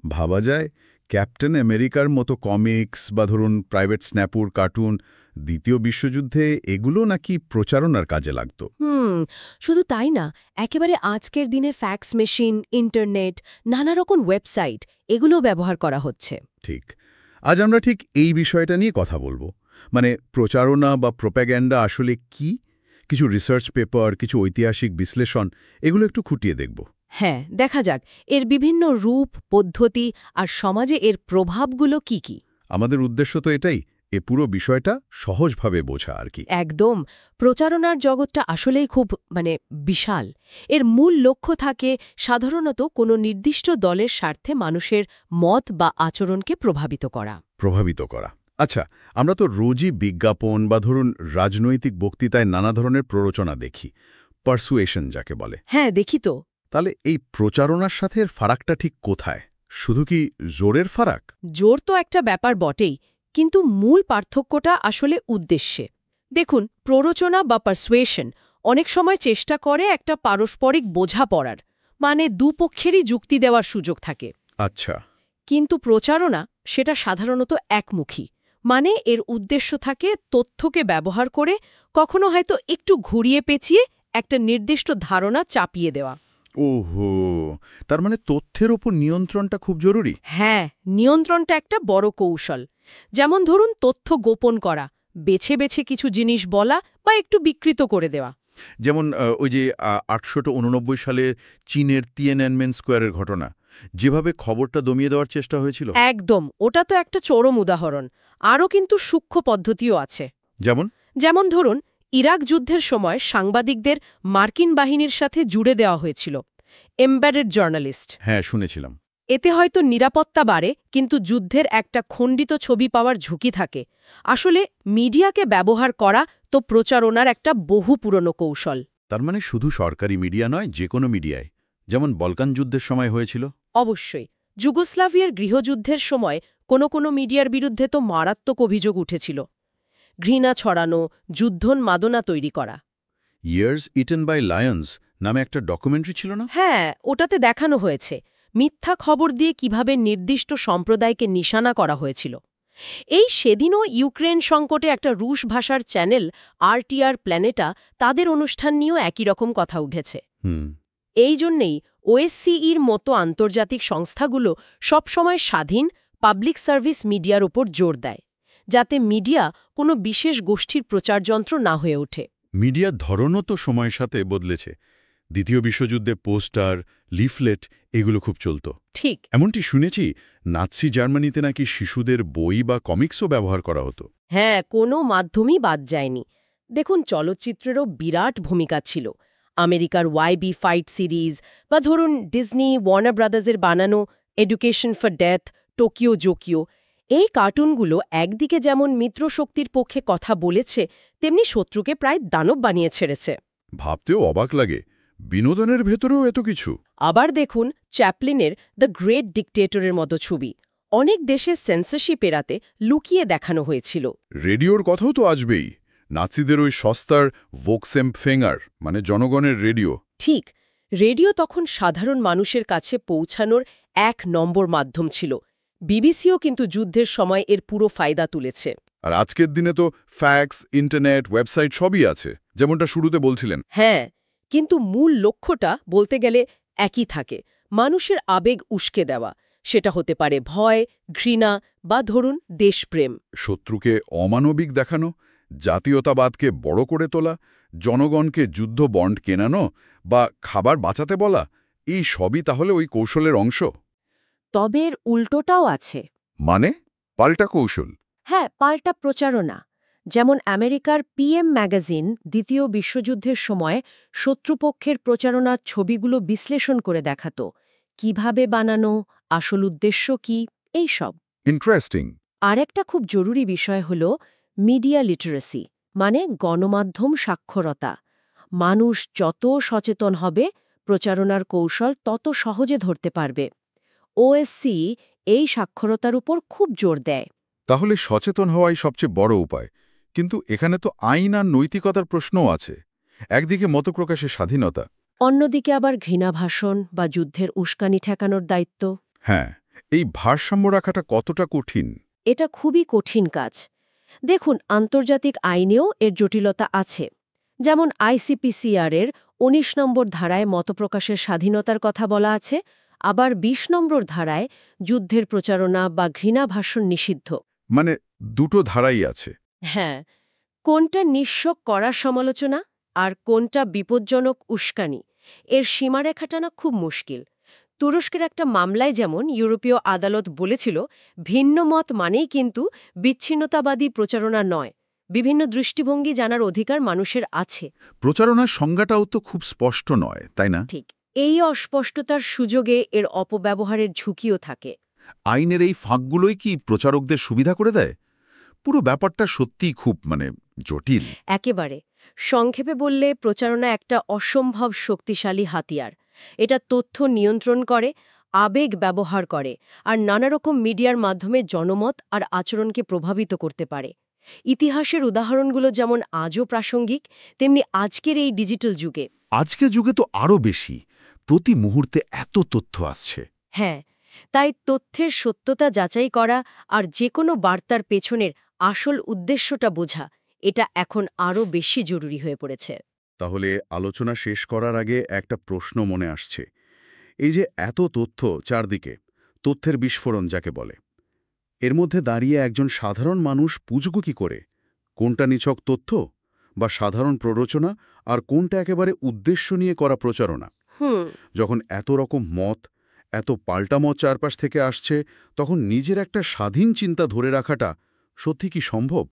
ভাবা যায় ক্যাপ্টেন আমেরিকার মতো কমিক্স বা ধরুন প্রাইভেট স্ন্যাপুর কার্টুন দ্বিতীয় বিশ্বযুদ্ধে এগুলো নাকি প্রচারণার কাজে লাগত। শুধু তাই না, একেবারে আজকের দিনে ফ্যাক্স মেশিন, ইন্টারনেট, নানা রকম ওয়েবসাইট এগুলো ব্যবহার করা হচ্ছে। ঠিক। আজ আমরা ঠিক এই বিষয়টা নিয়ে কথা বলবো। মানে প্রচারণা বা প্রোপ্যাগ্যান্ডা আসলে কি, কিছু রিসার্চ পেপার, কিছু ঐতিহাসিক বিশ্লেষণ, এগুলো একটু খুঁটিয়ে দেখব। হ্যাঁ, দেখা যাক এর বিভিন্ন রূপ, পদ্ধতি আর সমাজে এর প্রভাবগুলো কি কি। আমাদের উদ্দেশ্য তো এটাই, এ পুরো বিষয়টা সহজভাবে বোঝা আর কি। একদম। প্রচারণার জগৎটা আসলেই খুব বিশাল। এর মূল লক্ষ্য থাকে সাধারণত কোনো নির্দিষ্ট দলের স্বার্থে মানুষের মত বা আচরণকে প্রভাবিত করা। আচ্ছা, আমরা তো রোজই বিজ্ঞাপন বা ধরুন রাজনৈতিক বক্তৃতায় নানা ধরনের প্ররোচনা দেখি, পারসুয়েশন যাকে বলে। হ্যাঁ, দেখি তো। তাহলে এই প্রচারণার সাথে এর ফারাকটা ঠিক কোথায়? শুধু কি জোরের ফারাক? জোর তো একটা ব্যাপার বটেই, কিন্তু মূল পার্থক্যটা আসলে উদ্দেশ্যে। দেখুন, প্ররোচনা বা পারসুয়েশন অনেক সময় চেষ্টা করে একটা পারস্পরিক বোঝাপড়ার, মানে দুপক্ষেরই যুক্তি দেওয়ার সুযোগ থাকে। আচ্ছা। কিন্তু প্রচারণা সেটা সাধারণত একমুখী, মানে এর উদ্দেশ্য থাকে তথ্যকে ব্যবহার করে কখনো হয়তো একটু ঘুরিয়ে পেঁচিয়ে একটা নির্দিষ্ট ধারণা চাপিয়ে দেওয়া। ওহো, তার মানে তথ্যের ওপর নিয়ন্ত্রণটা খুব জরুরি। হ্যাঁ, নিয়ন্ত্রণটা একটা বড় কৌশল। যেমন ধরুন, তথ্য গোপন করা, বেছে বেছে কিছু জিনিস বলা বা একটু বিকৃত করে দেওয়া। যেমন ওই যে ৮৮৯ সালে চীনের তিয়েনঅ্যানমেন স্কোয়ারের ঘটনা, যেভাবে খবরটা দমিয়ে দেওয়ার চেষ্টা হয়েছিল। একদম, ওটা তো একটা চরম উদাহরণ। আরও কিন্তু সূক্ষ্ম পদ্ধতিও আছে। যেমন? যেমন ধরুন, ইরাক যুদ্ধের সময় সাংবাদিকদের মার্কিন বাহিনীর সাথে জুড়ে দেওয়া হয়েছিল, এমবেডেড জার্নালিস্ট। হ্যাঁ, শুনেছিলাম। এতে হয়তো নিরাপত্তা বাড়ে, কিন্তু যুদ্ধের একটা খণ্ডিত ছবি পাওয়ার ঝুঁকি থাকে। আসলে মিডিয়াকে ব্যবহার করা তো প্রচারণার একটা বহু পুরনো কৌশল। তার মানে শুধু সরকারি মিডিয়া নয়, যে কোনো মিডিয়ায়, যেমন বলকান যুদ্ধের সময় হয়েছিল। অবশ্যই। যুগোস্লাভিয়ার গৃহযুদ্ধের সময় কোনো মিডিয়ার বিরুদ্ধে তো মারাত্মক অভিযোগ উঠেছিল। ঘৃণা ছড়ানো, যুদ্ধোন্মাদনা তৈরি করা। ইয়ার্স ইটেন বাই লায়ন্স নামে একটা ডকুমেন্টারি ছিল না? হ্যাঁ, ওটাতে দেখানো হয়েছে মিথ্যা খবর দিয়ে কিভাবে নির্দিষ্ট সম্প্রদায়কে নিশানা করা হয়েছিল। এই সেদিনও ইউক্রেন সংকটে একটা রুশ ভাষার চ্যানেল RTR প্ল্যানেটা তাদের অনুষ্ঠান নিয়েও একই রকম কথা উঠেছে। এই জন্যেই OSCEর মতো আন্তর্জাতিক সংস্থাগুলো সবসময় স্বাধীন পাবলিক সার্ভিস মিডিয়ার উপর জোর দেয়, যাতে মিডিয়া কোনো বিশেষ গোষ্ঠীর প্রচারযন্ত্র না হয়ে ওঠে। মিডিয়ার ধরনও তো সময়ের সাথে বদলেছে। দ্বিতীয় বিশ্বযুদ্ধে পোস্টার, লিফলেট এগুলো খুব চলত। ঠিক। এমনটি শুনেছি নাৎসি জার্মানিতে নাকি শিশুদের বই বা কমিক্সও ব্যবহার করা হতো। হ্যাঁ, কোনো মাধ্যমই বাদ যায়নি। দেখুন, চলচ্চিত্রেরও বিরাট ভূমিকা ছিল। আমেরিকার YB ফাইট সিরিজ বা ধরুন ডিজনি ওয়ার্নার ব্রাদার্সের বানানো এডুকেশন ফর ডেথ, টোকিও জোকিও, এই কার্টুনগুলো একদিকে যেমন মিত্রশক্তির পক্ষে কথা বলেছে, তেমনি শত্রুকে প্রায় দানব বানিয়ে ছেড়েছে। ভাবতেও অবাক লাগে, বিনোদনের ভেতরেও এত কিছু। আবার দেখুন চ্যাপলিনের দ্য গ্রেট ডিকটেটরের মতো ছবি, অনেক দেশে সেন্সরশিপ এড়াতে লুকিয়ে দেখানো হয়েছিল। রেডিওর কথাও তো আসবেই। নাৎসিদের ওই সস্তার ভোক্সেমফেঙ্গার, মানে জনগণের রেডিও। ঠিক। রেডিও তখন সাধারণ মানুষের কাছে পৌঁছানোর ১ নম্বর মাধ্যম ছিল। বিবিসিও কিন্তু যুদ্ধের সময় এর পুরো ফায়দা তুলেছে। আর আজকের দিনে তো ফ্যাক্স, ইন্টারনেট, ওয়েবসাইট সবই আছে, যেমনটা শুরুতে বলছিলেন। হ্যাঁ, কিন্তু মূল লক্ষ্যটা বলতে গেলে একই থাকে, মানুষের আবেগ উস্কে দেওয়া। সেটা হতে পারে ভয়, ঘৃণা বা ধরুন দেশপ্রেম। শত্রুকে অমানবিক দেখানো, জাতীয়তাবাদকে বড় করে তোলা, জনগণকে যুদ্ধ বন্ড কেনানো বা খাবার বাঁচাতে বলা, এই সবই তাহলে ওই কৌশলের অংশ। তবে এর উল্টোটাও আছে। মানে পাল্টা কৌশল? হ্যাঁ, পাল্টা প্রচারণা। যেমন আমেরিকার PM ম্যাগাজিন দ্বিতীয় বিশ্বযুদ্ধের সময় শত্রুপক্ষের প্রচারণার ছবিগুলো বিশ্লেষণ করে দেখাত, কিভাবে বানানো, আসল উদ্দেশ্য কি, এইসব। ইন্টারেস্টিং। আরেকটা খুব জরুরি বিষয় হল মিডিয়া লিটারেসি, মানে গণমাধ্যম সাক্ষরতা। মানুষ যত সচেতন হবে, প্রচারণার কৌশল তত সহজে ধরতে পারবে। OSCE এই সাক্ষরতার উপর খুব জোর দেয়। তাহলে সচেতন হওয়াই সবচেয়ে বড় উপায়। কিন্তু এখানে তো আইন আর নৈতিকতার প্রশ্নও আছে। একদিকে মতপ্রকাশের স্বাধীনতা, অন্যদিকে আবার ঘৃণাভাষণ বা যুদ্ধের উস্কানি ঠেকানোর দায়িত্ব। হ্যাঁ, এই ভারসাম্য রাখাটা কতটা কঠিন? এটা খুবই কঠিন কাজ। দেখুন, আন্তর্জাতিক আইনেও এর জটিলতা আছে। যেমন ICPCR এর ১৯ নম্বর ধারায় মতপ্রকাশের স্বাধীনতার কথা বলা আছে, আবার ২০ নম্বর ধারায় যুদ্ধের প্রচারণা বা ঘৃণা ভাষণ নিষিদ্ধ। মানে দুটো ধারাই আছে। হ্যাঁ, কোনটা নিঃস্ব করা সমালোচনা আর কোনটা বিপজ্জনক উস্কানি, এর সীমারেখাটা না খুব মুশকিল। তুরস্কের একটা মামলায় যেমন ইউরোপীয় আদালত বলেছিল, ভিন্ন মত মানেই কিন্তু বিচ্ছিন্নতাবাদী প্রচারণা নয়, বিভিন্ন দৃষ্টিভঙ্গি জানার অধিকার মানুষের আছে। প্রচারণার সংজ্ঞাটাও তো খুব স্পষ্ট নয়, তাই না? ঠিক, এই অস্পষ্টতার সুযোগে এর অপব্যবহারের ঝুঁকিও থাকে। আইনের এই ফাঁকগুলোই কি প্রচারকদের সুবিধা করে দেয়? পুরো ব্যাপারটা সত্যিই খুব জটিল। একেবারে। সংক্ষেপে বললে, প্রচারণা একটা অসম্ভব শক্তিশালী হাতিয়ার। এটা তথ্য নিয়ন্ত্রণ করে, আবেগ ব্যবহার করে, আর নানারকম মিডিয়ার মাধ্যমে জনমত আর আচরণকে প্রভাবিত করতে পারে। ইতিহাসের উদাহরণগুলো যেমন আজও প্রাসঙ্গিক, তেমনি আজকের এই ডিজিটাল যুগে। আজকের যুগে তো আরও বেশি। প্রতি মুহূর্তে এত তথ্য আসছে। হ্যাঁ, তাই তথ্যের সত্যতা যাচাই করা আর যে কোনো বার্তার পেছনের আসল উদ্দেশ্যটা বোঝা, এটা এখন আরও বেশি জরুরি হয়ে পড়েছে। তাহলে আলোচনা শেষ করার আগে একটা প্রশ্ন মনে আসছে। এই যে এত তথ্য চারদিকে, তথ্যের বিস্ফোরণ যাকে বলে, এর মধ্যে দাঁড়িয়ে একজন সাধারণ মানুষ বুঝব কি করে কোনটা নিছক তথ্য বা সাধারণ প্ররোচনা আর কোনটা একেবারে উদ্দেশ্য নিয়ে করা প্রচারণা? যখন এত রকম মত, এত পাল্টা মত চারপাশ থেকে আসছে, তখন নিজের একটা স্বাধীন চিন্তা ধরে রাখাটা সত্যি কি সম্ভব?